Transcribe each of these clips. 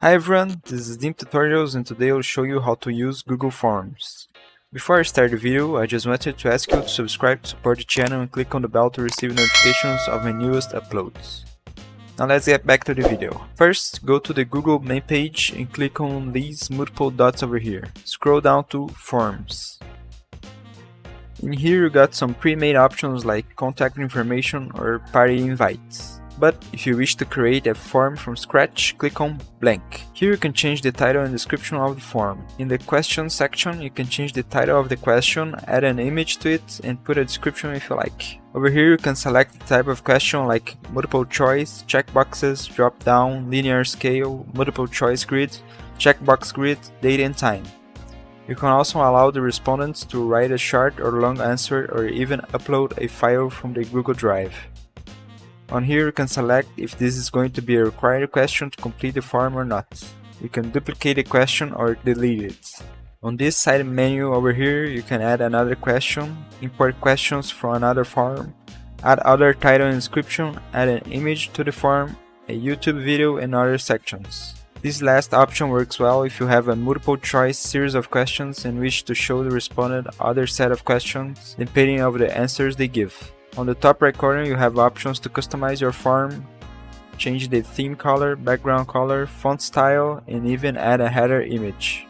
Hi everyone, this is Deep Tutorials and today I'll show you how to use Google Forms. Before I start the video, I just wanted to ask you to subscribe to support the channel and click on the bell to receive notifications of my newest uploads. Now let's get back to the video. First, go to the Google main page and click on these multiple dots over here. Scroll down to Forms. In here you got some pre-made options like contact information or party invites. But if you wish to create a form from scratch, click on blank. Here you can change the title and description of the form. In the question section, you can change the title of the question, add an image to it, and put a description if you like. Over here you can select the type of question like multiple choice, checkboxes, drop down, linear scale, multiple choice grid, checkbox grid, date and time. You can also allow the respondents to write a short or long answer or even upload a file from the Google Drive. On here you can select if this is going to be a required question to complete the form or not. You can duplicate the question or delete it. On this side menu over here you can add another question, import questions from another form, add other title and description, add an image to the form, a YouTube video and other sections. This last option works well if you have a multiple choice series of questions and wish to show the respondent other set of questions depending on the answers they give. On the top right corner you have options to customize your form, change the theme color, background color, font style, and even add a header image.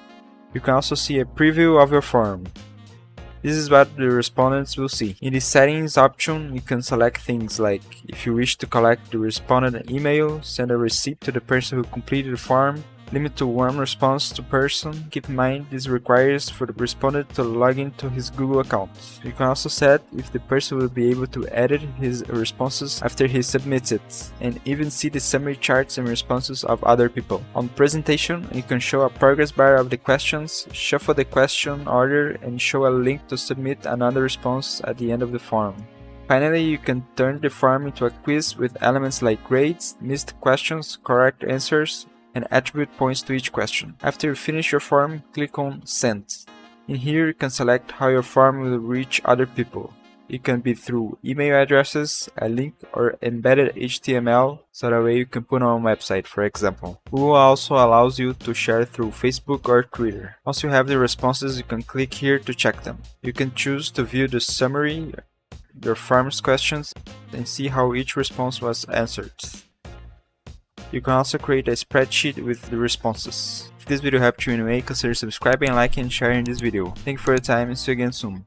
You can also see a preview of your form. This is what the respondents will see. In the settings option you can select things like if you wish to collect the respondent email, send a receipt to the person who completed the form, limit to one response to person. Keep in mind this requires for the respondent to log into his Google account. You can also set if the person will be able to edit his responses after he submits it, and even see the summary charts and responses of other people. On presentation, you can show a progress bar of the questions, shuffle the question order, and show a link to submit another response at the end of the form. Finally, you can turn the form into a quiz with elements like grades, missed questions, correct answers, and attribute points to each question. After you finish your form, click on Send. In here you can select how your form will reach other people. It can be through email addresses, a link, or embedded HTML, so that way you can put on a website, for example. Google also allows you to share through Facebook or Twitter. Once you have the responses, you can click here to check them. You can choose to view the summary, your form's questions, and see how each response was answered. You can also create a spreadsheet with the responses. If this video helped you in any way, consider subscribing, liking, and sharing this video. Thank you for your time and see you again soon.